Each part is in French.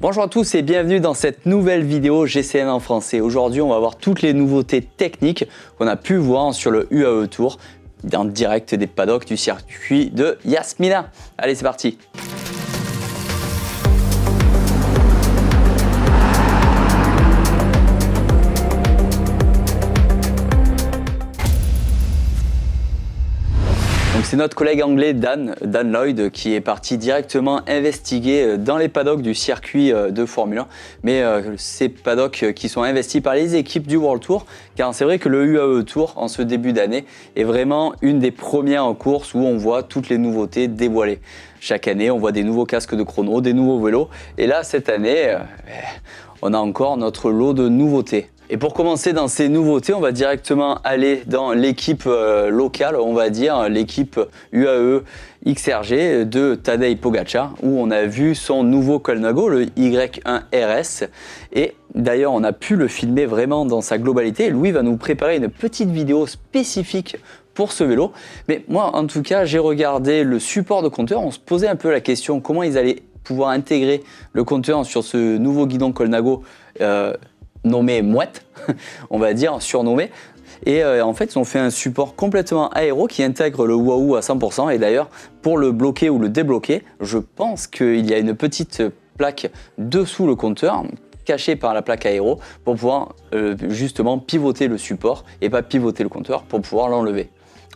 Bonjour à tous et bienvenue dans cette nouvelle vidéo GCN en français. Aujourd'hui, on va voir toutes les nouveautés techniques qu'on a pu voir sur le UAE Tour en direct des paddocks du circuit de Yasmina. Allez, c'est parti! C'est notre collègue anglais Dan Lloyd qui est parti directement investiguer dans les paddocks du circuit de Formule 1, mais ces paddocks qui sont investis par les équipes du World Tour, car c'est vrai que le UAE Tour en ce début d'année est vraiment une des premières courses où on voit toutes les nouveautés dévoilées. Chaque année, on voit des nouveaux casques de chrono, des nouveaux vélos, et là cette année, on a encore notre lot de nouveautés. Et pour commencer dans ces nouveautés, on va directement aller dans l'équipe locale, on va dire l'équipe UAE XRG de Tadej Pogačar, où on a vu son nouveau Colnago, le Y1 RS. Et d'ailleurs, on a pu le filmer vraiment dans sa globalité. Louis va nous préparer une petite vidéo spécifique pour ce vélo. Mais moi, en tout cas, j'ai regardé le support de compteur. On se posait un peu la question comment ils allaient pouvoir intégrer le compteur sur ce nouveau guidon Colnago nommé Mouette, on va dire, surnommé. Et en fait, ils ont fait un support complètement aéro qui intègre le Wahoo à 100%. Et d'ailleurs, pour le bloquer ou le débloquer, je pense qu'il y a une petite plaque dessous le compteur, cachée par la plaque aéro, pour pouvoir justement pivoter le support et pas pivoter le compteur pour pouvoir l'enlever.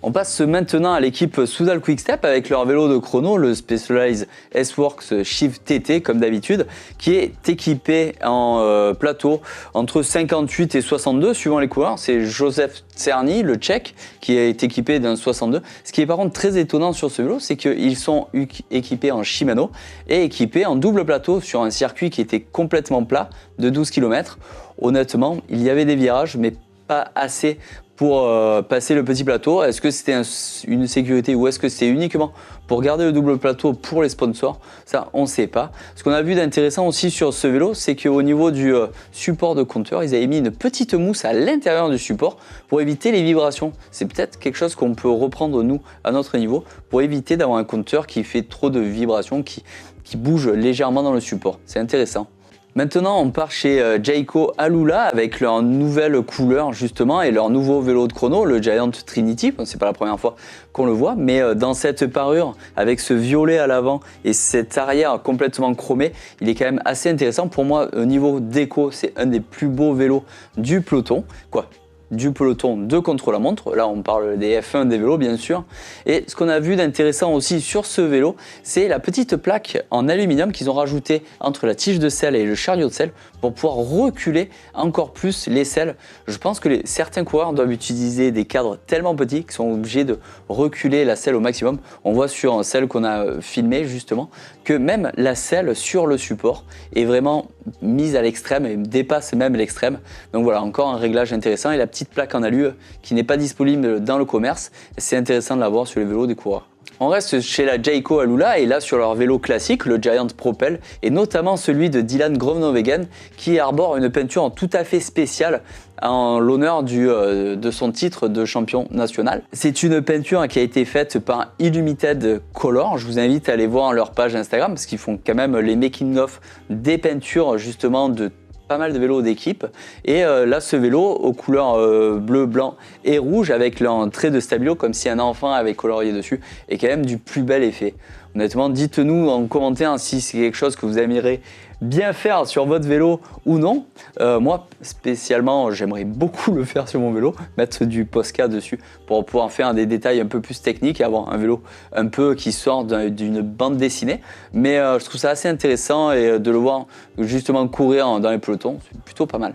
On passe maintenant à l'équipe Soudal Quick-Step avec leur vélo de chrono, le Specialized S-Works Shift TT comme d'habitude, qui est équipé en plateau entre 58 et 62 suivant les coureurs. C'est Joseph Czerny, le Tchèque, qui est équipé d'un 62. Ce qui est par contre très étonnant sur ce vélo, c'est qu'ils sont équipés en Shimano et équipés en double plateau sur un circuit qui était complètement plat de 12 km. Honnêtement, il y avait des virages, mais pas assez pour passer le petit plateau. Est-ce que c'était une sécurité ou est-ce que c'était uniquement pour garder le double plateau pour les sponsors? Ça, on ne sait pas. Ce qu'on a vu d'intéressant aussi sur ce vélo, c'est qu'au niveau du support de compteur, ils avaient mis une petite mousse à l'intérieur du support pour éviter les vibrations. C'est peut-être quelque chose qu'on peut reprendre nous à notre niveau pour éviter d'avoir un compteur qui fait trop de vibrations, qui bouge légèrement dans le support. C'est intéressant. Maintenant, on part chez Jayco Alula avec leur nouvelle couleur justement et leur nouveau vélo de chrono, le Giant Trinity. Bon, c'est pas la première fois qu'on le voit, mais dans cette parure avec ce violet à l'avant et cette arrière complètement chromée, il est quand même assez intéressant. Pour moi, au niveau déco, c'est un des plus beaux vélos du peloton. Du peloton de contre-la-montre. Là, on parle des F1 des vélos, bien sûr. Et ce qu'on a vu d'intéressant aussi sur ce vélo, c'est la petite plaque en aluminium qu'ils ont rajouté entre la tige de selle et le chariot de selle pour pouvoir reculer encore plus les selles. Je pense que certains coureurs doivent utiliser des cadres tellement petits qu'ils sont obligés de reculer la selle au maximum. On voit sur celle qu'on a filmée justement que même la selle sur le support est vraiment mise à l'extrême et dépasse même l'extrême. Donc voilà, encore un réglage intéressant et la petite plaque en alu qui n'est pas disponible dans le commerce. C'est intéressant de la voir sur les vélos des coureurs. On reste chez la Jayco Alula et là sur leur vélo classique, le Giant Propel, et notamment celui de Dylan Groenewegen qui arbore une peinture tout à fait spéciale en l'honneur de son titre de champion national. C'est une peinture qui a été faite par Illuminated Color. Je vous invite à aller voir leur page Instagram parce qu'ils font quand même les making-of des peintures justement de pas mal de vélos d'équipe. Et là, ce vélo aux couleurs bleu, blanc et rouge avec un trait de stabilo comme si un enfant avait colorié dessus est quand même du plus bel effet. Honnêtement, dites-nous en commentaire si c'est quelque chose que vous aimeriez bien faire sur votre vélo ou non. Moi, spécialement, j'aimerais beaucoup le faire sur mon vélo, mettre du Posca dessus pour pouvoir faire des détails un peu plus techniques et avoir un vélo un peu qui sort d'une bande dessinée. Mais je trouve ça assez intéressant et de le voir justement courir dans les pelotons, c'est plutôt pas mal.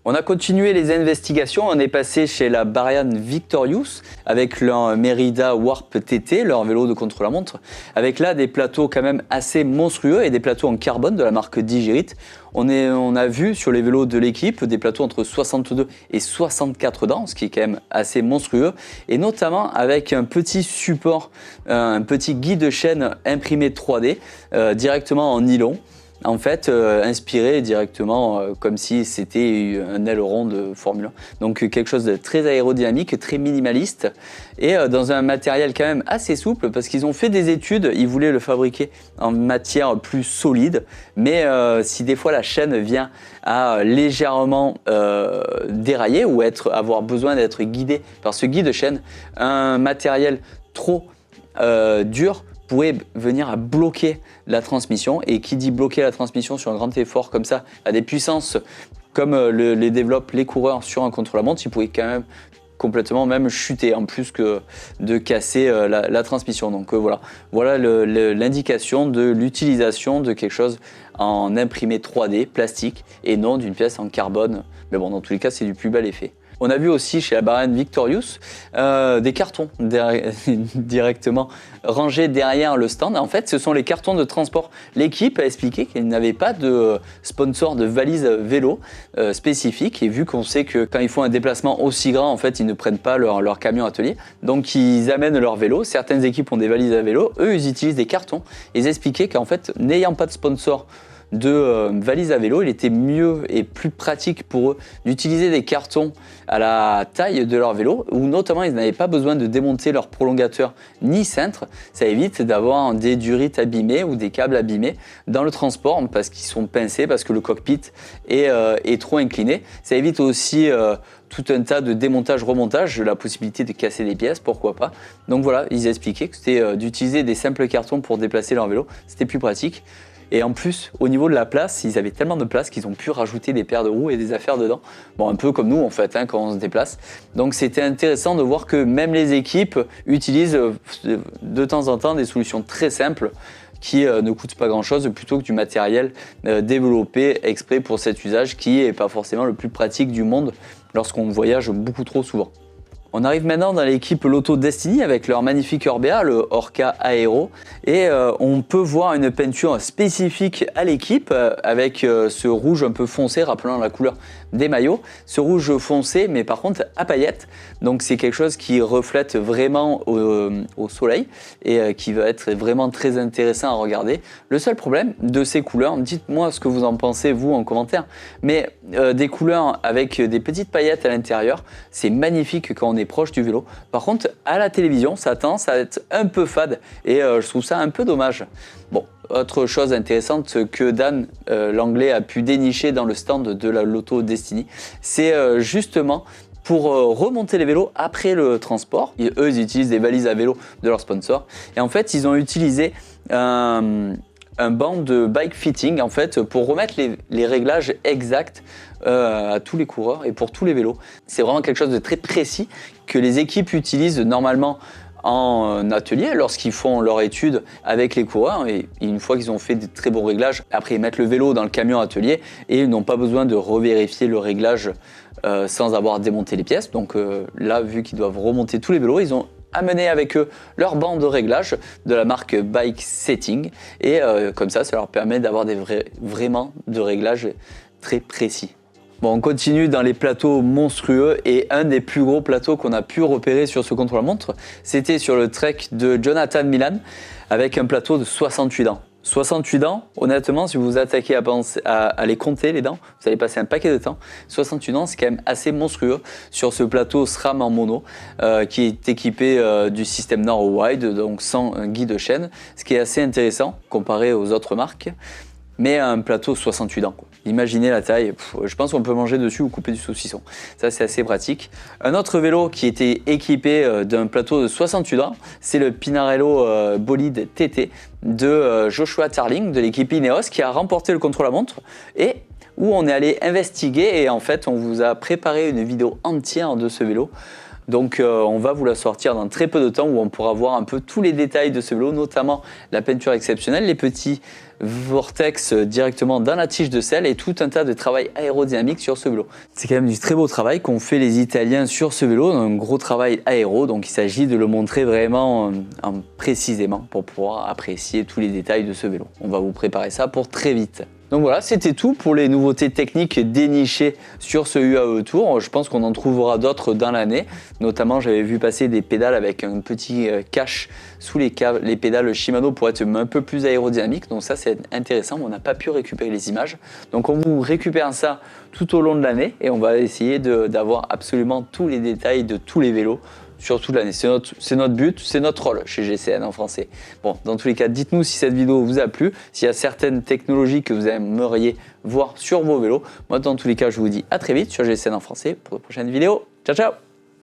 On a continué les investigations, on est passé chez la Barian Victorious avec leur Merida Warp TT, leur vélo de contre-la-montre, avec là des plateaux quand même assez monstrueux et des plateaux en carbone de la marque Digirit. On a vu sur les vélos de l'équipe des plateaux entre 62 et 64 dents, ce qui est quand même assez monstrueux, et notamment avec un petit support, un petit guide de chaîne imprimé 3D directement en nylon. en fait inspiré directement comme si c'était un aileron de Formule 1. Donc quelque chose de très aérodynamique, très minimaliste et dans un matériel quand même assez souple parce qu'ils ont fait des études, ils voulaient le fabriquer en matière plus solide, mais si des fois la chaîne vient à légèrement dérailler ou avoir besoin d'être guidé par ce guide chaîne, un matériel trop dur pourrait venir à bloquer la transmission. Et qui dit bloquer la transmission sur un grand effort comme ça, à des puissances comme les développent les coureurs sur un contre-la-montre, ils pourraient quand même complètement même chuter en plus que de casser la transmission. Donc voilà l'indication de l'utilisation de quelque chose en imprimé 3D plastique et non d'une pièce en carbone. Mais bon, dans tous les cas, c'est du plus bel effet. On a vu aussi chez la Bahrain Victorious des cartons directement rangés derrière le stand. En fait, ce sont les cartons de transport. L'équipe a expliqué qu'elle n'avait pas de sponsor de valise vélo spécifique. Et vu qu'on sait que quand ils font un déplacement aussi grand, en fait, ils ne prennent pas leur camion atelier. Donc, ils amènent leur vélo. Certaines équipes ont des valises à vélo. Eux, ils utilisent des cartons. Ils expliquaient qu'en fait, n'ayant pas de sponsor de valises à vélo, il était mieux et plus pratique pour eux d'utiliser des cartons à la taille de leur vélo, où notamment ils n'avaient pas besoin de démonter leur prolongateur ni cintre. Ça évite d'avoir des durites abîmées ou des câbles abîmés dans le transport parce qu'ils sont pincés, parce que le cockpit est trop incliné. Ça évite aussi tout un tas de démontage-remontage, la possibilité de casser des pièces, pourquoi pas. Donc voilà, ils expliquaient que c'était d'utiliser des simples cartons pour déplacer leur vélo, c'était plus pratique. Et en plus, au niveau de la place, ils avaient tellement de place qu'ils ont pu rajouter des paires de roues et des affaires dedans. Bon, un peu comme nous en fait, quand on se déplace. Donc c'était intéressant de voir que même les équipes utilisent de temps en temps des solutions très simples qui ne coûtent pas grand-chose plutôt que du matériel développé exprès pour cet usage qui n'est pas forcément le plus pratique du monde lorsqu'on voyage beaucoup trop souvent. On arrive maintenant dans l'équipe Lotto Destiny avec leur magnifique Orbea, le Orca Aero. Et on peut voir une peinture spécifique à l'équipe avec ce rouge un peu foncé rappelant la couleur des maillots. Ce rouge foncé mais par contre à paillettes. Donc c'est quelque chose qui reflète vraiment au soleil et qui va être vraiment très intéressant à regarder. Le seul problème de ces couleurs, dites-moi ce que vous en pensez vous en commentaire, mais des couleurs avec des petites paillettes à l'intérieur, c'est magnifique quand on est proche du vélo. Par contre, à la télévision, ça tend à être un peu fade et je trouve ça un peu dommage. Bon, autre chose intéressante que Dan, l'anglais, a pu dénicher dans le stand de la Lotto Destiny, c'est justement pour remonter les vélos après le transport. Eux, ils utilisent des valises à vélo de leur sponsor. Et en fait, ils ont utilisé un banc de bike fitting en fait pour remettre les réglages exacts à tous les coureurs et pour tous les vélos. C'est vraiment quelque chose de très précis que les équipes utilisent normalement en atelier lorsqu'ils font leur étude avec les coureurs et une fois qu'ils ont fait des très bons réglages, après ils mettent le vélo dans le camion atelier et ils n'ont pas besoin de revérifier le réglage sans avoir démonté les pièces. Donc là, vu qu'ils doivent remonter tous les vélos, ils ont amener avec eux leur banc de réglage de la marque Bike Setting et comme ça leur permet d'avoir vraiment de réglages très précis. Bon, on continue dans les plateaux monstrueux et un des plus gros plateaux qu'on a pu repérer sur ce contre-la-montre, c'était sur le Trek de Jonathan Milan avec un plateau de 68 dents. 68 dents, honnêtement, si vous vous attaquez à les compter les dents, vous allez passer un paquet de temps. 68 dents, c'est quand même assez monstrueux sur ce plateau SRAM en mono qui est équipé du système Norwide, donc sans un guide chaîne, ce qui est assez intéressant comparé aux autres marques. Mais un plateau 68 dents, quoi. Imaginez la taille, je pense qu'on peut manger dessus ou couper du saucisson. Ça, c'est assez pratique. Un autre vélo qui était équipé d'un plateau de 68 dents, c'est le Pinarello Bolide TT de Joshua Tarling de l'équipe Ineos qui a remporté le contre-la-montre et où on est allé investiguer et en fait, on vous a préparé une vidéo entière de ce vélo. Donc on va vous la sortir dans très peu de temps où on pourra voir un peu tous les détails de ce vélo, notamment la peinture exceptionnelle, les petits vortex directement dans la tige de selle et tout un tas de travail aérodynamique sur ce vélo. C'est quand même du très beau travail qu'ont fait les Italiens sur ce vélo, un gros travail aéro, donc il s'agit de le montrer vraiment précisément pour pouvoir apprécier tous les détails de ce vélo. On va vous préparer ça pour très vite. Donc voilà, c'était tout pour les nouveautés techniques dénichées sur ce UAE Tour. Je pense qu'on en trouvera d'autres dans l'année. Notamment, j'avais vu passer des pédales avec un petit cache sous les pédales Shimano pour être un peu plus aérodynamique. Donc ça, c'est intéressant, mais on n'a pas pu récupérer les images. Donc on vous récupère ça tout au long de l'année et on va essayer d'avoir absolument tous les détails de tous les vélos sur toute l'année. C'est notre but, c'est notre rôle chez GCN en français. Bon, dans tous les cas, dites-nous si cette vidéo vous a plu, s'il y a certaines technologies que vous aimeriez voir sur vos vélos. Moi, dans tous les cas, je vous dis à très vite sur GCN en français pour de prochaines vidéos. Ciao, ciao!